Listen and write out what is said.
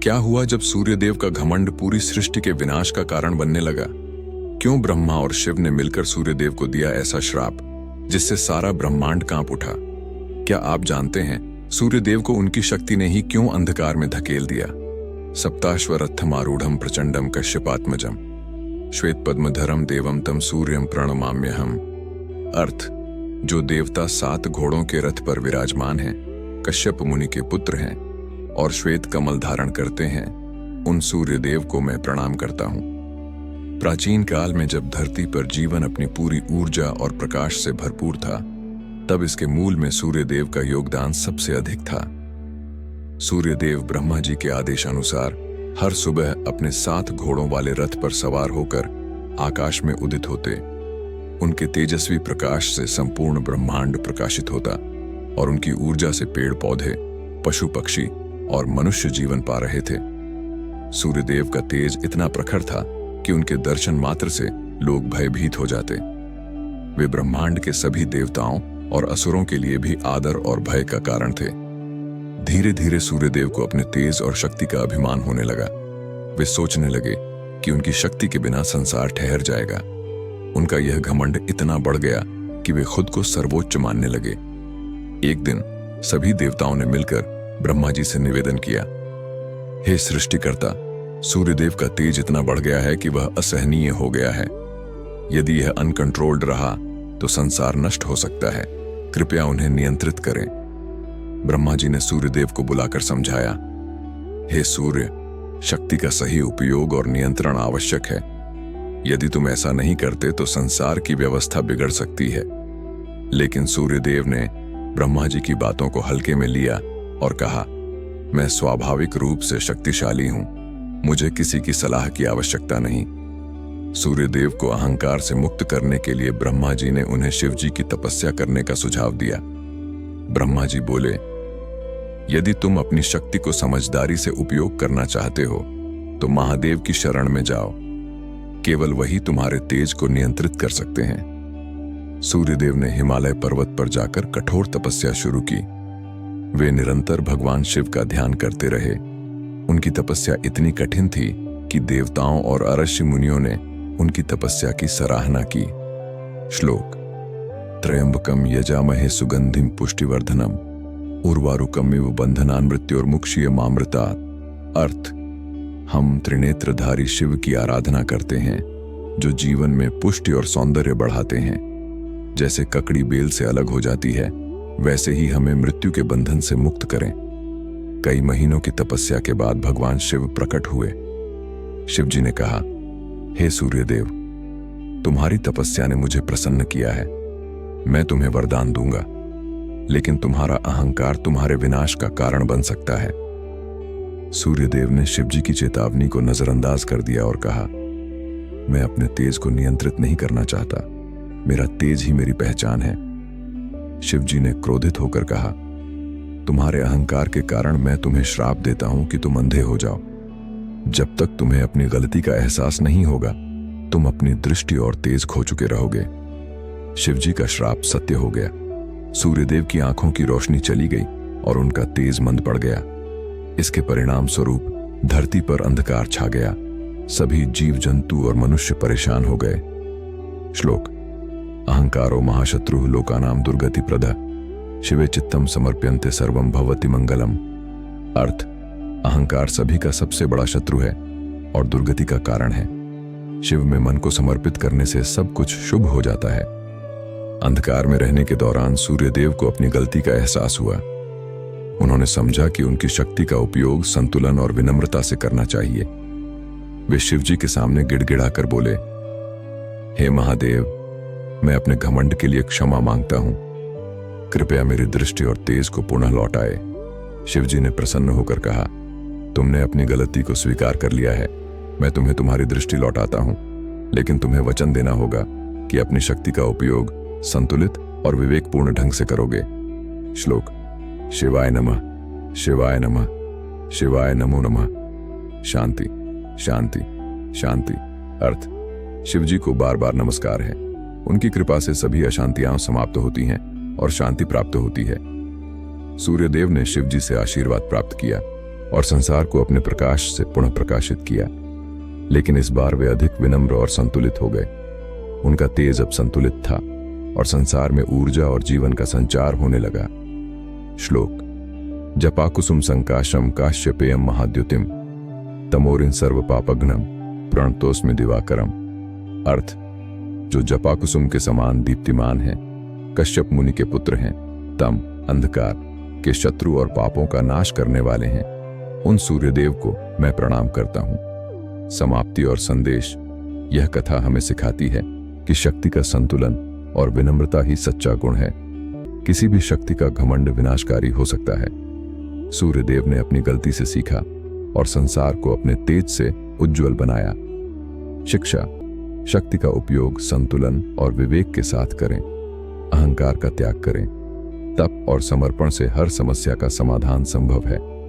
क्या हुआ जब सूर्यदेव का घमंड पूरी सृष्टि के विनाश का कारण बनने लगा? क्यों ब्रह्मा और शिव ने मिलकर सूर्यदेव को दिया ऐसा श्राप जिससे सारा ब्रह्मांड कांप उठा? क्या आप जानते हैं सूर्यदेव को उनकी शक्ति ने ही क्यों अंधकार में धकेल दिया? सप्ताश्वरथमारूढ़म प्रचंडम कश्यपात्मजम श्वेत पद्मधरम देवम तम सूर्यम प्रणमाम्यहम। अर्थ, जो देवता 7 घोड़ों के रथ पर विराजमान हैं, कश्यप मुनि के पुत्र हैं और श्वेत कमल धारण करते हैं, उन सूर्यदेव को मैं प्रणाम करता हूं। प्राचीन काल में जब धरती पर जीवन अपनी पूरी ऊर्जा और प्रकाश से भरपूर था, तब इसके मूल में सूर्यदेव का योगदान सबसे अधिक था। सूर्यदेव ब्रह्मा जी के आदेशानुसार हर सुबह अपने 7 घोड़ों वाले रथ पर सवार होकर आकाश में उदित होते। उनके तेजस्वी प्रकाश से संपूर्ण ब्रह्मांड प्रकाशित होता और उनकी ऊर्जा से पेड़ पौधे, पशु पक्षी और मनुष्य जीवन पा रहे थे। सूर्यदेव का तेज इतना प्रखर था कि उनके दर्शन मात्र से लोग भयभीत हो जाते। वे ब्रह्मांड के सभी देवताओं और असुरों के लिए भी आदर और भय का कारण थे। धीरे धीरे सूर्यदेव को अपने तेज और शक्ति का अभिमान होने लगा। वे सोचने लगे कि उनकी शक्ति के बिना संसार ठहर जाएगा। उनका यह घमंड इतना बढ़ गया कि वे खुद को सर्वोच्च मानने लगे। एक दिन सभी देवताओं ने मिलकर ब्रह्मा जी से निवेदन किया, हे सृष्टिकर्ता, सूर्यदेव का तेज इतना बढ़ गया है कि वह असहनीय हो गया है। यदि यह अनकंट्रोल्ड रहा तो संसार नष्ट हो सकता है। कृपया उन्हें नियंत्रित करें। ब्रह्मा जी ने सूर्यदेव को बुलाकर समझाया, हे सूर्य, शक्ति का सही उपयोग और नियंत्रण आवश्यक है। यदि तुम ऐसा नहीं करते तो संसार की व्यवस्था बिगड़ सकती है। लेकिन सूर्यदेव ने ब्रह्मा जी की बातों को हल्के में लिया और कहा, मैं स्वाभाविक रूप से शक्तिशाली हूं, मुझे किसी की सलाह की आवश्यकता नहीं। सूर्यदेव को अहंकार से मुक्त करने के लिए ब्रह्मा जी ने उन्हें शिव जी की तपस्या करने का सुझाव दिया। ब्रह्मा जी बोले, यदि तुम अपनी शक्ति को समझदारी से उपयोग करना चाहते हो तो महादेव की शरण में जाओ। केवल वही तुम्हारे तेज को नियंत्रित कर सकते हैं। सूर्यदेव ने हिमालय पर्वत पर जाकर कठोर तपस्या शुरू की। वे निरंतर भगवान शिव का ध्यान करते रहे। उनकी तपस्या इतनी कठिन थी कि देवताओं और ऋषि मुनियों ने उनकी तपस्या की सराहना की। श्लोक, त्रयंबकम यजामहे सुगंधिम पुष्टिवर्धनम उर्वारुकमिव बंधनान् मृत्योर्मुक्षीयमामृतात्। अर्थ, हम त्रिनेत्रधारी शिव की आराधना करते हैं जो जीवन में पुष्टि और सौंदर्य बढ़ाते हैं। जैसे ककड़ी बेल से अलग हो जाती है, वैसे ही हमें मृत्यु के बंधन से मुक्त करें। कई महीनों की तपस्या के बाद भगवान शिव प्रकट हुए। शिव जी ने कहा, हे सूर्यदेव, तुम्हारी तपस्या ने मुझे प्रसन्न किया है। मैं तुम्हें वरदान दूंगा, लेकिन तुम्हारा अहंकार तुम्हारे विनाश का कारण बन सकता है। सूर्यदेव ने शिव जी की चेतावनी को नजरअंदाज कर दिया और कहा, मैं अपने तेज को नियंत्रित नहीं करना चाहता। मेरा तेज ही मेरी पहचान है। शिव जी ने क्रोधित होकर कहा, तुम्हारे अहंकार के कारण मैं तुम्हें श्राप देता हूं कि तुम अंधे हो जाओ। जब तक तुम्हें अपनी गलती का एहसास नहीं होगा, तुम अपनी दृष्टि और तेज खो चुके रहोगे। शिव जी का श्राप सत्य हो गया। सूर्यदेव की आंखों की रोशनी चली गई और उनका तेज मंद पड़ गया। इसके परिणाम स्वरूप धरती पर अंधकार छा गया। सभी जीव जंतु और मनुष्य परेशान हो गए। श्लोक, अहंकारो महाशत्रु लोकानाम दुर्गति प्रदा शिवे चित्तम समर्प्यन्ते सर्वम भवति मंगलम। अर्थ, अहंकार सभी का सबसे बड़ा शत्रु है और दुर्गति का कारण है। शिव में मन को समर्पित करने से सब कुछ शुभ हो जाता है। अंधकार में रहने के दौरान सूर्यदेव को अपनी गलती का एहसास हुआ। उन्होंने समझा कि उनकी शक्ति का उपयोग संतुलन और विनम्रता से करना चाहिए। वे शिव जी के सामने गिड़गिड़ाकर बोले, हे महादेव, मैं अपने घमंड के लिए क्षमा मांगता हूं। कृपया मेरी दृष्टि और तेज को पुनः लौटाए। शिव जी ने प्रसन्न होकर कहा, तुमने अपनी गलती को स्वीकार कर लिया है। मैं तुम्हें तुम्हारी दृष्टि लौटाता हूं, लेकिन तुम्हें वचन देना होगा कि अपनी शक्ति का उपयोग संतुलित और विवेकपूर्ण ढंग से करोगे। श्लोक, शिवाय नमः, शिवाय नमः, शिवाय नमो नमः। शांति, शांति, शांति। अर्थ, शिव जी को बार बार नमस्कार है। उनकी कृपा से सभी अशांतियां समाप्त होती हैं और शांति प्राप्त होती है। सूर्यदेव ने शिव जी से आशीर्वाद प्राप्त किया। और संसार को अपने प्रकाश से पुनः प्रकाशित किया। लेकिन इस बार वे अधिक विनम्र और संतुलित हो गए। उनका तेज अब संतुलित था और संसार में ऊर्जा और जीवन का संचार होने लगा। श्लोक। जपाकुसुम संकाशम काश्यपेयम महाद्युतिम तमोरिन सर्व पापघ्नम प्रणतोस्मि दिवाकरम। अर्थ, जो जपाकुसुम के समान दीप्तिमान है, कश्यप मुनि के पुत्र हैं, तम अंधकार के शत्रु और पापों का नाश करने वाले हैं, उन सूर्यदेव को मैं प्रणाम करता हूं। समाप्ति और संदेश। यह कथा हमें सिखाती है कि शक्ति का संतुलन और विनम्रता ही सच्चा गुण है। किसी भी शक्ति का घमंड विनाशकारी हो सकता है। सूर्यदेव ने अपनी गलती से सीखा और संसार को अपने तेज से उज्जवल बनाया। शिक्षा। शक्ति का उपयोग संतुलन और विवेक के साथ करें। अहंकार का त्याग करें। तप और समर्पण से हर समस्या का समाधान संभव है।